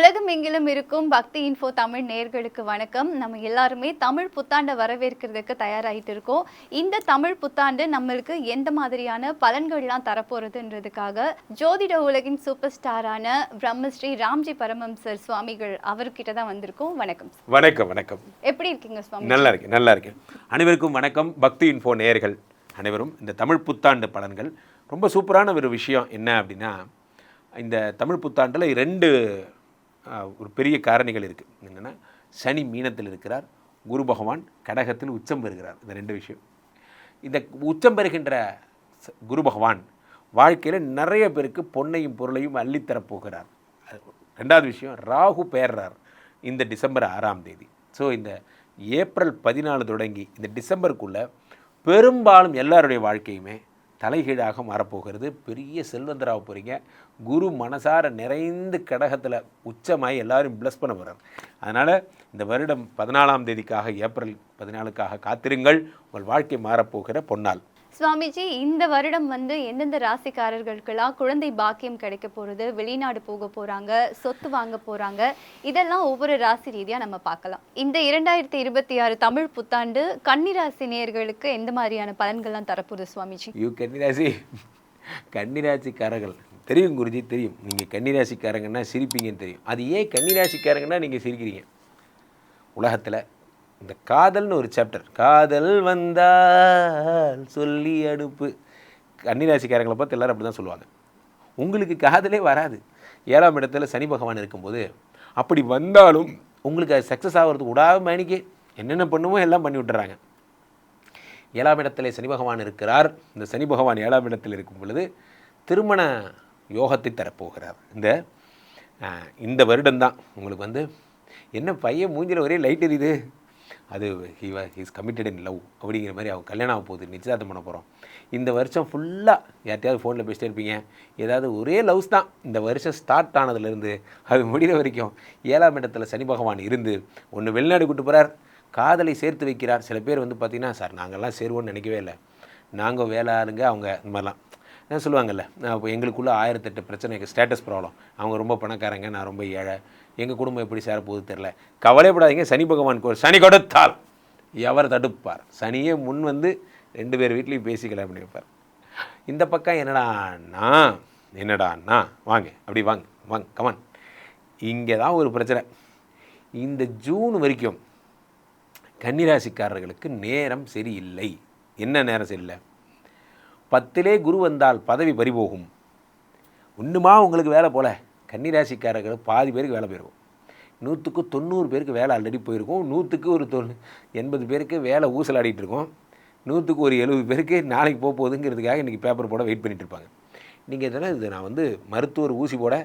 உலகம் எங்கிலும் இருக்கும் பக்தி இன்ஃபோ தமிழ் நேயர்களுக்கு வணக்கம். நம்ம எல்லாருமே தமிழ் புத்தாண்டை வரவேற்கிறதுக்கு தயாராகிட்டு இருக்கோம். இந்த தமிழ் புத்தாண்டு நம்மளுக்கு எந்த மாதிரியான பலன்கள்லாம் தரப்போறதுன்றதுக்காக ஜோதிட உலகின் சூப்பர் ஸ்டாரான பிரம்மஸ்ரீ ராம்ஜி பரமஹம்சர் சுவாமிகள் அவர்கிட்ட தான் வந்திருக்கோம். வணக்கம். வணக்கம். வணக்கம். எப்படி இருக்கீங்க சுவாமி? நல்லா இருக்கேன். அனைவருக்கும் வணக்கம். பக்தி இன்ஃபோ நேயர்கள் அனைவரும் இந்த தமிழ் புத்தாண்டு பலன்கள் ரொம்ப சூப்பரான ஒரு விஷயம் என்ன அப்படின்னா, இந்த தமிழ் புத்தாண்டில் ஒரு பெரிய காரணிகள் இருக்குது. என்னென்னா, சனி மீனத்தில் இருக்கிறார், குரு பகவான் கடகத்தில் உச்சம் பெறுகிறார். இந்த ரெண்டு விஷயம். இந்த உச்சம் பெறுகின்ற குரு பகவான் வாழ்க்கையில் நிறைய பேருக்கு பொன்னையும் பொருளையும் அள்ளித்தரப்போகிறார். ரெண்டாவது விஷயம், ராகு பெயர்றார் இந்த டிசம்பர் 6ஆம் தேதி. ஸோ இந்த ஏப்ரல் 14 தொடங்கி இந்த டிசம்பருக்குள்ளே பெரும்பாலும் எல்லாருடைய வாழ்க்கையுமே தலைகீழாக மாறப்போகிறது. பெரிய செல்வந்தராக போகிறீங்க. குரு மனசார நிறைந்து கடகத்தில் உச்சமாகி எல்லாரும் ப்ளஸ் பண்ண போகிறார். அதனால் இந்த வருடம் 14ஆம் தேதிக்காக, ஏப்ரல் 14க்காக காத்திருங்கள். உங்கள் வாழ்க்கை மாறப்போகிற பொன்னாள். சுவாமிஜி, இந்த வருடம் எந்தெந்த ராசிக்காரர்களுக்கெல்லாம் குழந்தை பாக்கியம் கிடைக்க போகிறது, வெளிநாடு போக போகிறாங்க, சொத்து வாங்க போகிறாங்க, இதெல்லாம் ஒவ்வொரு ராசி ரீதியாக நம்ம பார்க்கலாம். இந்த 2026 தமிழ் புத்தாண்டு கன்னிராசி நேயர்களுக்கு எந்த மாதிரியான பலன்கள்லாம் தரப்போகுது சுவாமிஜி? கன்னிராசிக்காரர்கள் தெரியும் குருஜி, தெரியும். நீங்கள் கன்னிராசிக்காரங்கன்னா சிரிப்பீங்கன்னு தெரியும். அது ஏன் கன்னிராசிக்காரங்கன்னா நீங்கள் சிரிக்கிறீங்க? உலகத்தில் இந்த காதல்னு ஒரு சாப்டர், காதல் வந்தால் சொல்லி அனுப்பு. கன்னிராசிக்காரங்களை பார்த்து எல்லோரும் அப்படி தான் சொல்லுவாங்க. உங்களுக்கு காதலே வராது. 7ஆம் இடத்துல சனி பகவான் இருக்கும்போது அப்படி வந்தாலும் உங்களுக்கு அது சக்ஸஸ் ஆகிறதுக்கு விடாம மேனிக்கு என்னென்ன பண்ணுமோ எல்லாம் பண்ணி விட்டுறாங்க. 7ஆம் இடத்துல சனி பகவான் இருக்கிறார். இந்த சனி பகவான் 7ஆம் இடத்தில் இருக்கும் பொழுது திருமண யோகத்தை தரப்போகிறார். இந்த வருடம்தான் உங்களுக்கு என்ன பையன் மூஞ்சில் ஒரே லைட் எரியுது, அது ஹீஸ் கமிட்டட் இன் லவ் அப்படிங்கிற மாதிரி அவங்க கல்யாணம் ஆக போகுது, நிச்சயதார்த்தம் பண்ண போகிறோம். இந்த வருஷம் ஃபுல்லாக யார்ட்டையாவது ஃபோனில் பேசிட்டே இருப்பீங்க. ஏதாவது ஒரே லவ்ஸ் தான். இந்த வருஷம் ஸ்டார்ட் ஆனதுலேருந்து அது முடிகிற வரைக்கும் 7ஆம் இடத்துல சனி பகவான் இருந்து ஒன்று வெளிநாடு கூட்டு போகிறார், காதலை சேர்த்து வைக்கிறார். சில பேர் பார்த்திங்கன்னா, சார் நாங்கள்லாம் சேருவோன்னு நினைக்கவே இல்லை, நாங்கள் வேலை ஆளுங்க அவங்க இந்த மாதிரிலாம் சொல்லுவாங்கல்ல. இப்போ எங்களுக்குள்ளே 1008 பிரச்சனை, ஸ்டேட்டஸ் ப்ராப்ளம். அவங்க ரொம்ப பணக்காரங்க, நான் ரொம்ப ஏழை, எங்கள் குடும்பம் எப்படி சேரப்போகுது தெரில. கவலைப்படாதீங்க, சனி பகவான் சனி கொடுத்தால் எவர் தடுப்பார். சனியே முன் 2 பேர் வீட்லேயும் பேசிக்கலாம் அப்படி வைப்பார். இந்த பக்கம் என்னடாண்ணா வாங்க, அப்படி வாங்க கமான். இங்கே தான் ஒரு பிரச்சனை. இந்த ஜூன் வரைக்கும் கன்னிராசிக்காரர்களுக்கு நேரம் சரியில்லை. என்ன நேரம் சரியில்லை? 10லே குரு வந்தால் பதவி பறிபோகும். ஒன்றுமா உங்களுக்கு வேலை போல. கன்னிராசிக்காரர்கள் பாதி பேருக்கு வேலை போயிருக்கும். 100க்கு 90 பேருக்கு வேலை ஆல்ரெடி போயிருக்கும். 100க்கு ஒரு 80 பேருக்கு வேலை ஊசலாடிட்டு இருக்கும். 100க்கு ஒரு 70 பேருக்கு நாளைக்கு போகுதுங்கிறதுக்காக இன்றைக்கி பேப்பர் போட வெயிட் பண்ணிகிட்டு இருப்பாங்க. நீங்கள் இதெல்லாம் நான் மருத்துவர் ஊசி போட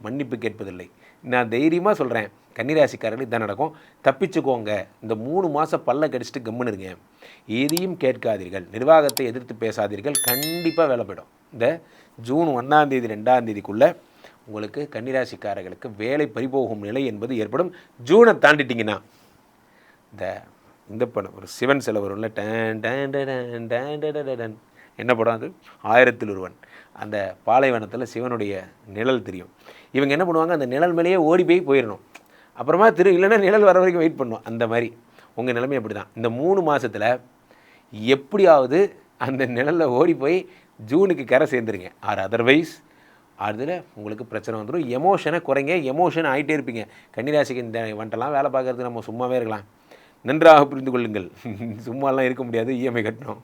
மன்னிப்பு கேட்பதில்லை. நான் தைரியமாக சொல்கிறேன், கன்னிராசிக்காரர்கள் இதான் நடக்கும். தப்பிச்சுக்கோங்க. இந்த 3 மாதம் பல்ல கடிச்சிட்டு கம்முன்னு இருங்க. எதையும் கேட்காதீர்கள், நிர்வாகத்தை எதிர்த்து பேசாதீர்கள். கண்டிப்பாக வேலை போயிடும். இந்த ஜூன் 1ஆம் தேதி 2ஆம் தேதிக்குள்ளே உங்களுக்கு கன்னிராசிக்காரர்களுக்கு வேலை பறிபோகும் நிலை என்பது ஏற்படும். ஜூனை தாண்டிட்டிங்கன்னா இந்த படம், ஒரு சிவன் சிலை வரும்ல, என்ன படம் அது? 1000ல் ஒருவன். அந்த பாலைவனத்தில் சிவனுடைய நிழல் தெரியும். இவங்க என்ன பண்ணுவாங்க, அந்த நிழல் மேலேயே ஓடி போயிடணும். அப்புறமா இல்லைன்னா நிழல் வர வரைக்கும் வெயிட் பண்ணும். அந்த மாதிரி உங்கள் நிலைமை அப்படி தான். இந்த 3 மாதத்தில் எப்படியாவது அந்த நிழலில் ஓடி போய் ஜூனுக்கு கரை சேர்ந்துருங்க. அதர்வைஸ் அதில் உங்களுக்கு பிரச்சனை வந்துடும். எமோஷனை குறைங்க. எமோஷன் ஆகிட்டே இருப்பீங்க. கன்னிராசிக்கு இந்த வந்துட்டெல்லாம் வேலை பார்க்குறதுக்கு நம்ம சும்மாவே இருக்கலாம். நன்றாக புரிந்து கொள்ளுங்கள். சும்மாலாம் இருக்க முடியாது, இஎம்ஐ கட்டணும்.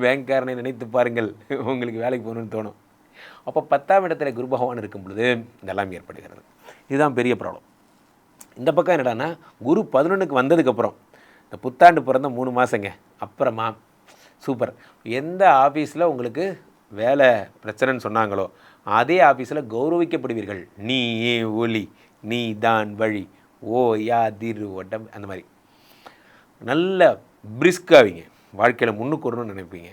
பேங்க்காரனை நினைத்து பாருங்கள், உங்களுக்கு வேலைக்கு போகணுன்னு தோணும். அப்போ 10ஆம் இடத்துல குரு பகவான் இருக்கும் பொழுது இதெல்லாம் ஏற்படுகிறது. இதுதான் பெரிய ப்ராப்ளம். இந்த பக்கம் என்னடான்னா, குரு 11க்கு வந்ததுக்கப்புறம் இந்த புத்தாண்டு பிறந்த 3 மாதங்க அப்புறமா சூப்பர். எந்த ஆஃபீஸில் உங்களுக்கு வேலை பிரச்சனைன்னு சொன்னாங்களோ அதே ஆஃபீஸில் கௌரவிக்கப்படுவீர்கள். நீ ஒளி, நீ தான் வழி, ஓ யா திரு ஒட்டம், அந்த மாதிரி நல்ல பிரிஸ்காவிங்க. வாழ்க்கையில் முன்னுக்கு வரணும்னு நினைப்பீங்க.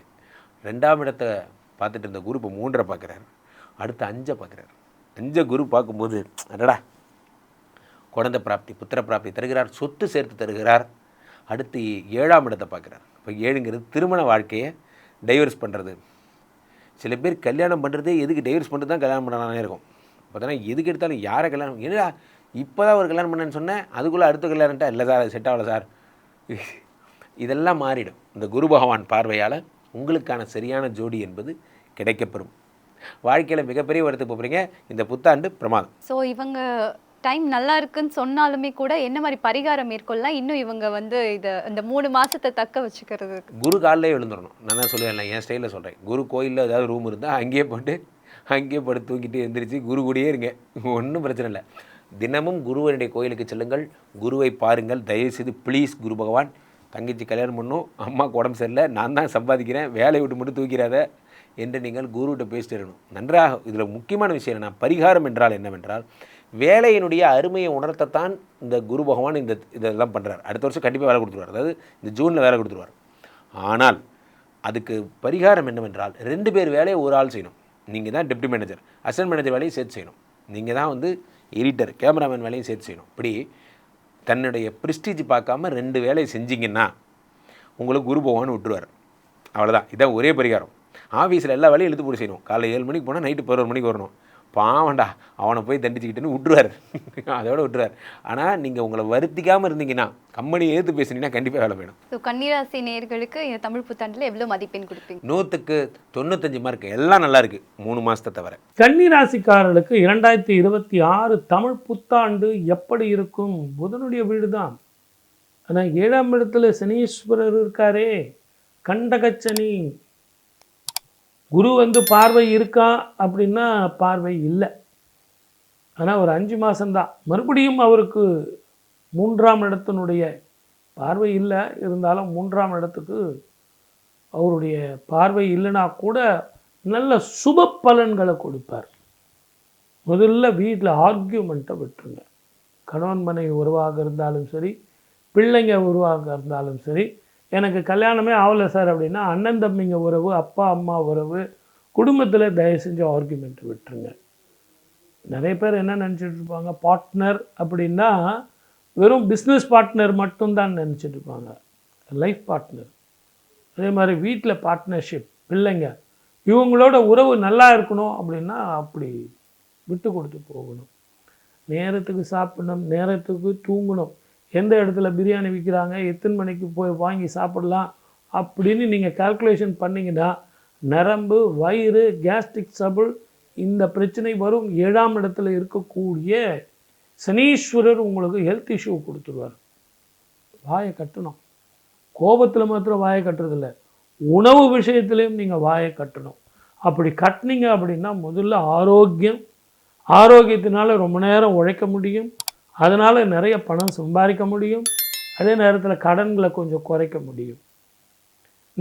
2ஆம் இடத்தை பார்த்துட்டு இருந்த குரு இப்போ 3 பார்க்குறாரு. அடுத்து 5 பார்க்குறாரு. 5 குரு பார்க்கும்போது அடடா, குழந்தை பிராப்தி, புத்திர பிராப்தி தருகிறார், சொத்து சேர்த்து தருகிறார். அடுத்து 7ஆம் இடத்தை பார்க்குறார். இப்போ 7ங்கிறது திருமண வாழ்க்கையை டைவர்ஸ் பண்ணுறது. சில பேர் கல்யாணம் பண்ணுறதே எதுக்கு டைவர்ஸ் பண்ணுறது தான் கல்யாணம் பண்ணலானே இருக்கும். பார்த்தோன்னா எதுக்கு எடுத்தாலும் யாரை கல்யாணம், என்னடா இப்போ தான் ஒரு கல்யாணம் பண்ணேன்னு சொன்னேன், அதுக்குள்ளே அடுத்த கல்யாணம்ட்டா இல்லை சார் அது செட் ஆகலை சார். இதெல்லாம் மாறிடும். இந்த குரு பகவான் பார்வையால் உங்களுக்கான சரியான ஜோடி என்பது கிடைக்கப்பெறும். வாழ்க்கையில் மிகப்பெரிய இடத்துக்கு போகிறீங்க. இந்த புத்தாண்டு பிரமாதம். ஸோ இவங்க டைம் நல்லா இருக்குன்னு சொன்னாலுமே கூட என்ன மாதிரி பரிகாரம் மேற்கொள்ளலாம் இன்னும் இவங்க வந்து இதை இந்த 3 மாசத்தை தக்க வச்சுக்கிறது? குரு காலிலே எழுந்துடணும். நான் தான் சொல்லுவேன், என் ஸ்டைலில் சொல்கிறேன். குரு கோயிலில் ஏதாவது ரூம் இருந்தால் அங்கேயே படுத்து தூக்கிட்டு எந்திரிச்சு குரு கூடயே இருங்க, ஒன்றும் பிரச்சனை இல்லை. தினமும் குருவனுடைய கோயிலுக்கு செல்லுங்கள், குருவை பாருங்கள். தயவுசெய்து ப்ளீஸ் குரு பகவான், தங்கச்சி கல்யாணம் பண்ணும், அம்மாவுக்கு உடம்பு சரியில்லை, நான் தான் சம்பாதிக்கிறேன், வேலையை விட்டு மட்டும் தூக்கிறாத என்று நீங்கள் குருவிட்ட பேசிட்டு இருக்கணும். நன்றாக இதில் முக்கியமான விஷயம் என்ன, பரிகாரம் என்றால் என்னவென்றால் வேலையினுடைய அருமையை உணர்த்தத்தான் இந்த குரு பகவான் இதெல்லாம் பண்ணுறார். அடுத்த வருஷம் கண்டிப்பாக வேலை கொடுத்துருவார், அதாவது இந்த ஜூனில் வேலை கொடுத்துருவார். ஆனால் அதுக்கு பரிகாரம் என்னவென்றால் 2 பேர் வேலையை ஒரு ஆள் செய்யணும். நீங்கள் தான் டெப்டி மேனேஜர், அசிஸ்டன்ட் மேனேஜர் வேலையும் சேர்த்து செய்யணும். நீங்கள் தான் வந்து எடிட்டர், கேமராமேன் வேலையும் சேர்த்து செய்யணும். இப்படி தன்னுடைய ப்ரெஸ்டீஜ் பார்க்காம 2 வேலையை செஞ்சிங்கன்னா உங்களுக்கு குரு பகவான் விட்டுருவார். அவ்வளோதான், இதான் ஒரே பரிகாரம். ஆஃபீஸில் எல்லா வேலையும் இழுத்து போட்டு செய்யணும். காலையில் 7 மணிக்கு போனால் நைட்டு 11 மணிக்கு வரணும். பாவண்டா அவனை போய் தண்டிச்சுக்கிட்டுன்னு விட்டுருவார், அதோட விட்டுருவார். ஆனால் நீங்கள் உங்களை வருத்திக்காமல் இருந்தீங்கன்னா, கம்பெனி ஏற்று பேசுனீங்கன்னா கண்டிப்பாக வேலை வேணும். ஸோ கன்னிராசி நேயர்களுக்கு இந்த தமிழ் புத்தாண்டில் எவ்வளோ மதிப்பெண் கொடுப்பீங்க? 100க்கு 95 மார்க். எல்லாம் நல்லா இருக்குது 3 மாதத்தை தவிர. கன்னிராசிக்காரர்களுக்கு 2026 தமிழ் புத்தாண்டு எப்படி இருக்கும்? புதனுடைய வீடு தான். ஆனால் 7ஆம் இடத்துல சனீஸ்வரர் இருக்காரே, கண்டகச்சனி. குரு வந்து பார்வை இருக்கா அப்படின்னா பார்வை இல்லை. ஆனால் ஒரு 5 மாதம்தான். மறுபடியும் அவருக்கு 3ஆம் இடத்தினுடைய பார்வை இல்லை. இருந்தாலும் 3ஆம் இடத்துக்கு அவருடைய பார்வை இல்லைனா கூட நல்ல சுப பலன்களை கொடுப்பார். முதல்ல வீட்டில் ஆர்கியூமெண்ட்டை விட்டுருங்க. கணவன் மனைவி உறவாக இருந்தாலும் சரி, பிள்ளைங்க உறவாக இருந்தாலும் சரி. எனக்கு கல்யாணமே ஆகலை சார் அப்படின்னா அண்ணன் தம்பிங்க உறவு, அப்பா அம்மா உறவு, குடும்பத்தில் தயவு செஞ்சு ஆர்கியூமெண்ட் விட்டுருங்க. நிறைய பேர் என்ன நினச்சிட்டு இருப்பாங்க, பார்ட்னர் அப்படின்னா வெறும் பிஸ்னஸ் பார்ட்னர் மட்டும்தான் நினச்சிட்டு இருப்பாங்க. Life partner. அதே மாதிரி வீட்டில் பார்ட்னர்ஷிப், பிள்ளைங்க, இவங்களோட உறவு நல்லா இருக்கணும் அப்படின்னா அப்படி விட்டு கொடுத்து போகணும். நேரத்துக்கு சாப்பிடணும், நேரத்துக்கு தூங்கணும். எந்த இடத்துல பிரியாணி விற்கிறாங்க, எத்தனை மணிக்கு போய் வாங்கி சாப்பிடலாம் அப்படின்னு நீங்கள் கால்குலேஷன் பண்ணிங்கன்னா நரம்பு, வயிறு, கேஸ்ட்ரிக் ட்ரபிள் இந்த பிரச்சனை வரும். 7ஆம் இடத்துல இருக்கக்கூடிய சனீஸ்வரர் உங்களுக்கு ஹெல்த் இஷ்யூ கொடுத்துருவார். வாயை கட்டணும். கோபத்தில் மாத்திரம் வாயை கட்டுறதில்ல, உணவு விஷயத்துலேயும் நீங்கள் வாயை கட்டணும். அப்படி கட்டினீங்க அப்படின்னா முதல்ல ஆரோக்கியம், ஆரோக்கியத்தினால ரொம்ப நேரம் உழைக்க முடியும், அதனால் நிறைய பணம் சம்பாதிக்க முடியும். அதே நேரத்தில் கடன்களை கொஞ்சம் குறைக்க முடியும்.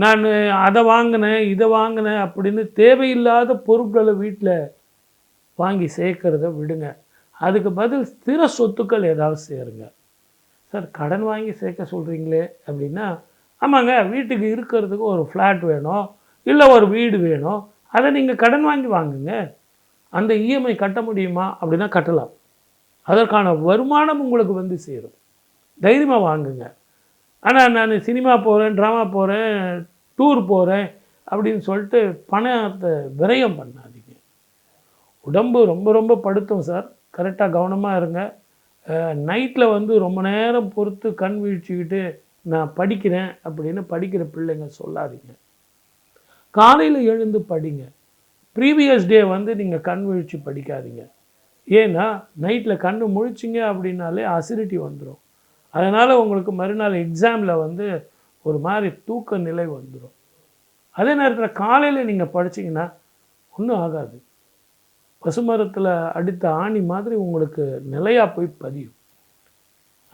நான் அதை வாங்கினேன் இதை வாங்கினேன் அப்படின்னு தேவையில்லாத பொருட்களை வீட்டில் வாங்கி சேர்க்கறத விடுங்க. அதுக்கு பதில் ஸ்திர சொத்துக்கள் ஏதாவது சேருங்க. சார் கடன் வாங்கி சேர்க்க சொல்கிறீங்களே அப்படின்னா, ஆமாங்க, வீட்டுக்கு இருக்கிறதுக்கு ஒரு ஃப்ளாட் வேணும், இல்லை ஒரு வீடு வேணும், அதை நீங்கள் கடன் வாங்கி வாங்குங்க. அந்த இஎம்ஐ கட்ட முடியுமா அப்படின்னா கட்டலாம். அதற்கான வருமானம் உங்களுக்கு வந்து சேரும். தைரியமாக வாங்குங்க. ஆனால் நான் சினிமா போகிறேன், ட்ராமா போகிறேன், டூர் போகிறேன் அப்படின்னு சொல்லிட்டு பணத்தை விரயம் பண்ணாதீங்க. உடம்பு ரொம்ப ரொம்ப படுத்தும் சார், கரெக்டாக கவனமாக இருங்க. நைட்டில் வந்து ரொம்ப நேரம் பொறுத்து கண் வீழ்ச்சிக்கிட்டு நான் படிக்கிறேன் அப்படின்னு படிக்கிற பிள்ளைங்க சொல்லாதீங்க. காலையில் எழுந்து படிங்க. ப்ரீவியஸ் டே வந்து நீங்கள் கண் வீழ்ச்சி படிக்காதீங்க. ஏன்னா நைட்டில் கண்ணு முழிச்சிங்க அப்படின்னாலே அசிடிட்டி வந்துடும். அதனால் உங்களுக்கு மறுநாள் எக்ஸாமில் வந்து ஒரு மாதிரி தூக்க நிலை வந்துடும். அதே நேரத்தில் காலையில் நீங்கள் படிச்சிங்கன்னா ஒன்றும் ஆகாது. பசுமரத்தில் அடித்த ஆணி மாதிரி உங்களுக்கு நிலையாக போய் பதியும்.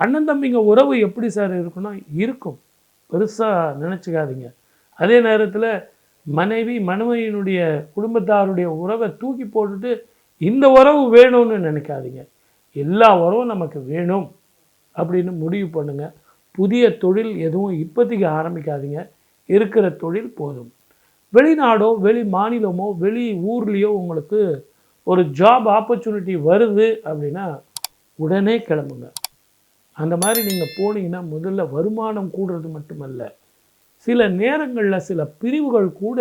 அண்ணன் தம்பிங்க உறவு எப்படி சார் இருக்குன்னா இருக்கும், பெருசாக நினச்சிக்காதீங்க. அதே நேரத்தில் மனைவியினுடைய குடும்பத்தாருடைய உறவை தூக்கி போட்டுட்டு இந்த உறவு வேணும்னு நினைக்காதீங்க. எல்லா உறவும் நமக்கு வேணும் அப்படின்னு முடிவு பண்ணுங்கள். புதிய தொழில் எதுவும் இப்போதைக்கு ஆரம்பிக்காதீங்க. இருக்கிற தொழில் போதும். வெளிநாடோ வெளி மாநிலமோ வெளி ஊர்லேயோ உங்களுக்கு ஒரு ஜாப் ஆப்பர்ச்சுனிட்டி வருது அப்படின்னா உடனே கிளம்புங்க. அந்த மாதிரி நீங்கள் போனீங்கன்னா முதல்ல வருமானம் கூடுறது மட்டுமல்ல, சில நேரங்களில் சில பிரிவுகள் கூட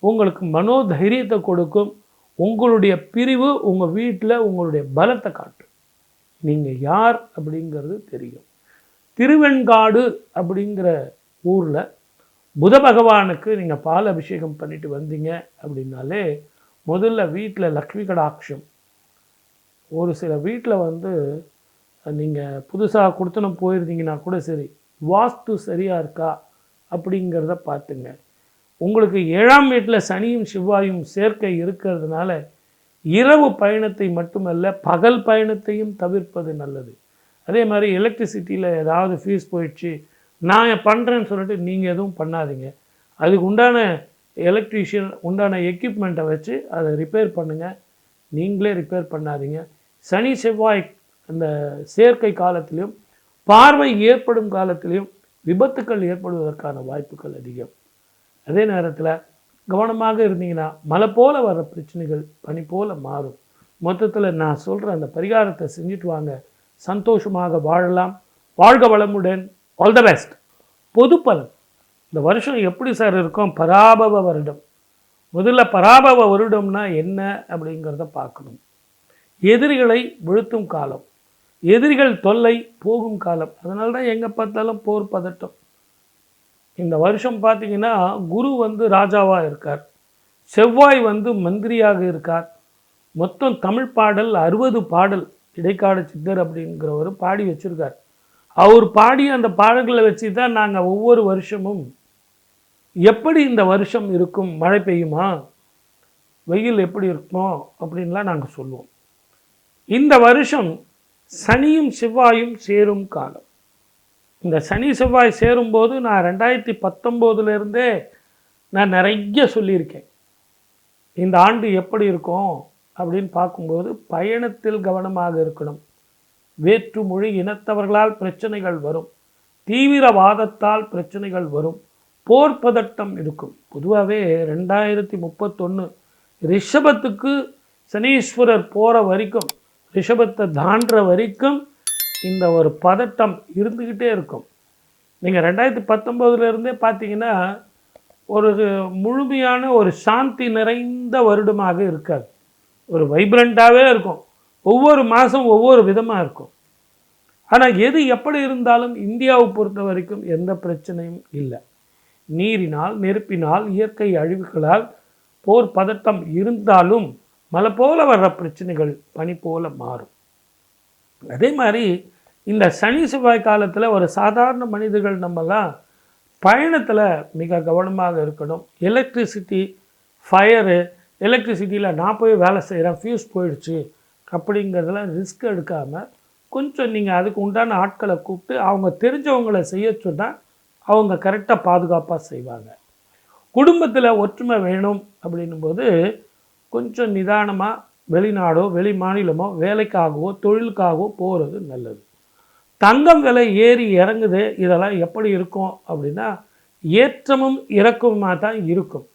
உங்களுக்கு மனோதைரியத்தை கொடுக்கும். உங்களுடைய பிரிவு உங்கள் வீட்டில் உங்களுடைய பலத்தை காட்டும். நீங்கள் யார் அப்படிங்கிறது தெரியும். திருவெண்காடு அப்படிங்கிற ஊரில் புத பகவானுக்கு நீங்கள் பால் அபிஷேகம் பண்ணிட்டு வந்தீங்க அப்படின்னாலே முதல்ல வீட்டில் லக்ஷ்மி கடாட்சம். ஒரு சில வீட்டில் நீங்கள் புதுசாக கொடுத்தனம் போயிருந்தீங்கன்னா கூட சரி, வாஸ்து சரியாக இருக்கா அப்படிங்கிறத பார்த்துங்க. உங்களுக்கு 7ஆம் வீட்டில் சனியும் செவ்வாயும் சேர்க்கை இருக்கிறதுனால இரவு பயணத்தை மட்டுமல்ல பகல் பயணத்தையும் தவிர்ப்பது நல்லது. அதே மாதிரி எலக்ட்ரிசிட்டியில் ஏதாவது ஃபீஸ் போயிடுச்சு, நான் பண்ணுறேன்னு சொல்லிட்டு நீங்கள் எதுவும் பண்ணாதீங்க. அதுக்கு உண்டான எலக்ட்ரீஷியன் உண்டான எக்யூப்மெண்ட்டை வச்சு அதை ரிப்பேர் பண்ணுங்கள். நீங்களே ரிப்பேர் பண்ணாதீங்க. சனி செவ்வாய் அந்த சேர்க்கை காலத்திலையும் பார்வை ஏற்படும் காலத்திலையும் விபத்துக்கள் ஏற்படுவதற்கான வாய்ப்புகள் அதிகம். அதே நேரத்தில் கவனமாக இருந்தீங்கன்னா மழை போல் வர்ற பிரச்சனைகள் பனி போல் மாறும். மொத்தத்தில் நான் சொல்கிற அந்த பரிகாரத்தை செஞ்சுட்டு வாங்க, சந்தோஷமாக வாழலாம். வாழ்க வளமுடன். All the best. பொது பலன் இந்த வருஷம் எப்படி சார் இருக்கும்? பராபவ வருடம். முதல்ல பராபவ வருடம்னா என்ன அப்படிங்கிறத பார்க்கணும். எதிரிகளை வீழ்த்தும் காலம், எதிரிகள் தொல்லை போகும் காலம். அதனால தான் எங்கே பார்த்தாலும் போர் பதட்டம். இந்த வருஷம் பார்த்தீங்கன்னா குரு ராஜாவாக இருக்கார், செவ்வாய் மந்திரியாக இருக்கார். மொத்தம் தமிழ் பாடல் 60 பாடல் இடைக்காடு சித்தர் அப்படிங்கிறவர் பாடி வச்சுருக்கார். அவர் பாடிய அந்த பாடல்களை வச்சு தான் நாங்கள் ஒவ்வொரு வருஷமும் எப்படி இந்த வருஷம் இருக்கும், மழை பெய்யுமா, வெயில் எப்படி இருக்குமோ அப்படின்லாம் நாங்கள் சொல்லுவோம். இந்த வருஷம் சனியும் செவ்வாயும் சேரும் காலம். இந்த சனி செவ்வாய் சேரும்போது நான் 2019 நான் நிறைய சொல்லியிருக்கேன். இந்த ஆண்டு எப்படி இருக்கும் அப்படின்னு பார்க்கும்போது பயணத்தில் கவனமாக இருக்கணும். வேற்று மொழி இனத்தவர்களால் பிரச்சனைகள் வரும், தீவிரவாதத்தால் பிரச்சனைகள் வரும், போர் பதட்டம் இருக்கும். பொதுவாகவே 2031 ரிஷபத்துக்கு சனீஸ்வரர் போகிற வரைக்கும், ரிஷபத்தை தாண்டுற வரைக்கும் இந்த ஒரு பதட்டம் இருந்துக்கிட்டே இருக்கும். நீங்கள் 2019 பார்த்தீங்கன்னா ஒரு முழுமையான ஒரு சாந்தி நிறைந்த வருடமாக இருக்காது. ஒரு வைப்ரண்ட்டாகவே இருக்கும். ஒவ்வொரு மாதம் ஒவ்வொரு விதமாக இருக்கும். ஆனால் எது எப்படி இருந்தாலும் இந்தியாவை பொறுத்த வரைக்கும் எந்த பிரச்சனையும் இல்லை. நீரினால், நெருப்பினால், இயற்கை அழிவுகளால் போர் பதட்டம் இருந்தாலும் மழை போல வர்ற பிரச்சனைகள் பனி போல மாறும். அதே மாதிரி இந்த சனி செவ்வாய் காலத்தில் ஒரு சாதாரண மனிதர்கள் நம்மலாம் பயணத்தில் மிக கவனமாக இருக்கணும். எலக்ட்ரிசிட்டி, ஃபயரு, எலக்ட்ரிசிட்டியில் நான் போய் வேலை செய்கிறேன், ஃபியூஸ் போயிடுச்சு அப்படிங்கிறதெல்லாம் ரிஸ்க் எடுக்காமல் கொஞ்சம் நீங்கள் அதுக்கு உண்டான ஆட்களை கூப்பிட்டு அவங்க தெரிஞ்சவங்களை செய்ய சொன்னால் அவங்க கரெக்டாக பாதுகாப்பாக செய்வாங்க. குடும்பத்தில் ஒற்றுமை வேணும் அப்படின்னும்போது கொஞ்சம் நிதானமாக வெளிநாடோ வெளி மாநிலமோ வேலைக்காகவோ தொழிலுக்காகவோ போகிறது நல்லது. தங்கம் விலை ஏறி இறங்குது, இதெல்லாம் எப்படி இருக்கும் அப்படின்னா ஏற்றமும் இறக்கமுமாக தான் இருக்கும்.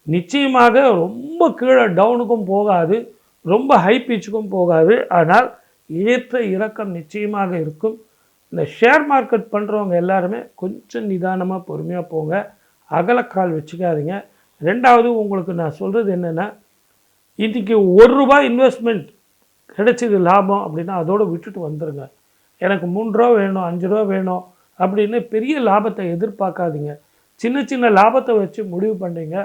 நிச்சயமாக ரொம்ப கீழே டவுனுக்கும் போகாது, ரொம்ப ஹை பீச்சுக்கும் போகாது. ஆனால் ஏற்ற இறக்கம் நிச்சயமாக இருக்கும். இந்த ஷேர் மார்க்கெட் பண்ணுறவங்க எல்லாருமே கொஞ்சம் நிதானமாக பொறுமையாக போங்க, அகலக்கால் வச்சுக்காதீங்க. ரெண்டாவது உங்களுக்கு நான் சொல்கிறது என்னென்னா, இன்றைக்கி ₹1 இன்வெஸ்ட்மெண்ட் கிடைச்சது லாபம் அப்படின்னா அதோடு விட்டுட்டு வந்துடுங்க. எனக்கு ₹3 வேணும், ₹5 வேணும் அப்படின்னு பெரிய லாபத்தை எதிர்பார்க்காதீங்க. சின்ன சின்ன லாபத்தை வச்சு முடிவு பண்ணுறீங்க.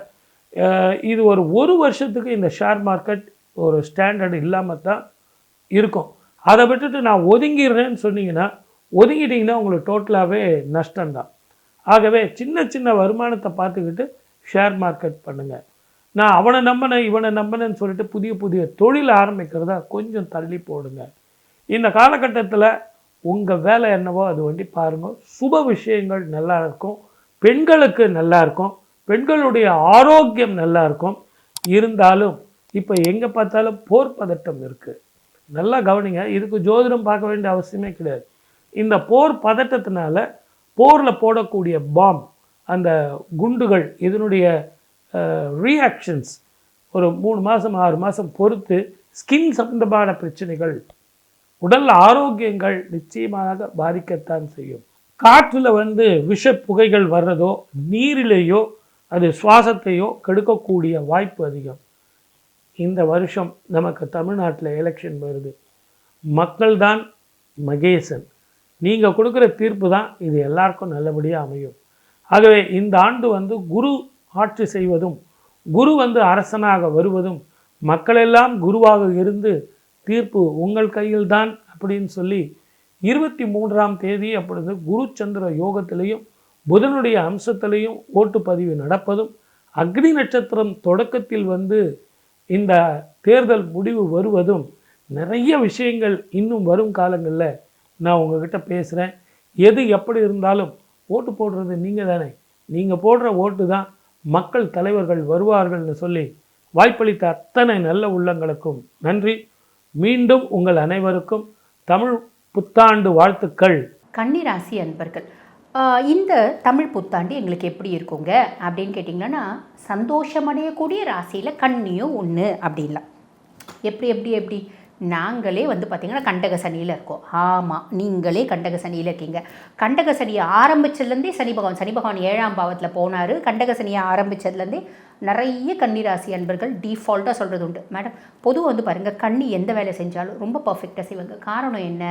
இது ஒரு வருஷத்துக்கு இந்த ஷேர் மார்க்கெட் ஒரு ஸ்டாண்டர்டு இல்லாமல் தான் இருக்கும். அதை விட்டுட்டு நான் ஒதுங்கிடுறேன்னு சொன்னீங்கன்னா ஒதுங்கிட்டிங்கன்னா உங்களுக்கு டோட்டலாகவே நஷ்டம்தான். ஆகவே சின்ன சின்ன வருமானத்தை பார்த்துக்கிட்டு ஷேர் மார்க்கெட் பண்ணுங்கள். நான் அவனை நம்பினேன் இவனை நம்பினேன்னு சொல்லிட்டு புதிய புதிய தொழில் ஆரம்பிக்கிறதா கொஞ்சம் தள்ளி போடுங்க. இந்த காலகட்டத்தில் உங்கள் வேலை என்னவோ அது பாருங்கள். சுப விஷயங்கள் நல்லா இருக்கும், பெண்களுக்கு நல்லா இருக்கும், பெண்களுடைய ஆரோக்கியம் நல்லா இருக்கும். இருந்தாலும் இப்போ எங்கே பார்த்தாலும் போர் பதட்டம் இருக்குது. நல்லா கவனிங்க. இதுக்கு ஜோதிடம் பார்க்க வேண்டிய அவசியமே கிடையாது. இந்த போர் பதட்டத்தினால போரில் போடக்கூடிய பாம், அந்த குண்டுகள், இதனுடைய ரியாக்ஷன்ஸ் ஒரு 3 மாதம் 6 மாதம் பொறுத்து ஸ்கின் சம்பந்தமான பிரச்சனைகள், உடல் ஆரோக்கியங்கள் நிச்சயமாக பாதிக்கத்தான் செய்யும். காற்றில் விஷ புகைகள் வர்றதோ நீரிலேயோ அது சுவாசத்தையோ கெடுக்கக்கூடிய வாய்ப்பு அதிகம். இந்த வருஷம் நமக்கு தமிழ்நாட்டில் எலெக்ஷன் வருது. மக்கள்தான் மகேசன். நீங்கள் கொடுக்குற தீர்ப்பு தான் இது எல்லாருக்கும் நல்லபடியாக அமையும். ஆகவே இந்த ஆண்டு குரு ஆட்சி செய்வதும் குரு அரசனாக வருவதும் மக்களெல்லாம் குருவாக இருந்து தீர்ப்பு உங்கள் கையில்தான் அப்படின்னு சொல்லி 23ஆம் தேதி அப்பொழுது குரு சந்திர யோகத்திலையும் புதனுடைய அம்சத்திலையும் ஓட்டுப்பதிவு நடப்பதும் அக்னி நட்சத்திரம் தொடக்கத்தில் இந்த தேர்தல் முடிவு வருவதும் நிறைய விஷயங்கள் இன்னும் வரும் காலங்களில் நான் உங்ககிட்ட பேசுகிறேன். எது எப்படி இருந்தாலும் ஓட்டு போடுறது நீங்கள் தானே. நீங்கள் போடுற ஓட்டு தான் மக்கள் தலைவர்கள் வருவார்கள்னு சொல்லி வாய்ப்பளித்த அத்தனை நல்ல உள்ளங்களுக்கும் நன்றி. மீண்டும் உங்கள் அனைவருக்கும் தமிழ் புத்தாண்டு வாழ்த்துக்கள். கன்னிராசி அன்பர்கள், இந்த தமிழ் புத்தாண்டு எங்களுக்கு எப்படி இருக்குங்க அப்படின்னு கேட்டிங்கன்னா, சந்தோஷமடையக்கூடிய ராசியில் கன்னியும் ஒன்று அப்படின்லாம். எப்படி நாங்களே பார்த்திங்கன்னா கண்டக சனியில் இருக்கோம். ஆமாம், நீங்களே கண்டக சனியில் இருக்கீங்க. கண்டக சனியை ஆரம்பிச்சதுலேருந்தே சனி பகவான் 7ஆம் பாவத்தில் போனார். கண்டக சனியை ஆரம்பித்ததுலேருந்தே நிறைய கன்னிராசி அன்பர்கள் டிஃபால்ட்டாக சொல்கிறது உண்டு. மேடம் பொதுவாக பாருங்கள், கன்னி எந்த வேலை செஞ்சாலும் ரொம்ப பர்ஃபெக்டாக செய்வாங்க. காரணம் என்ன?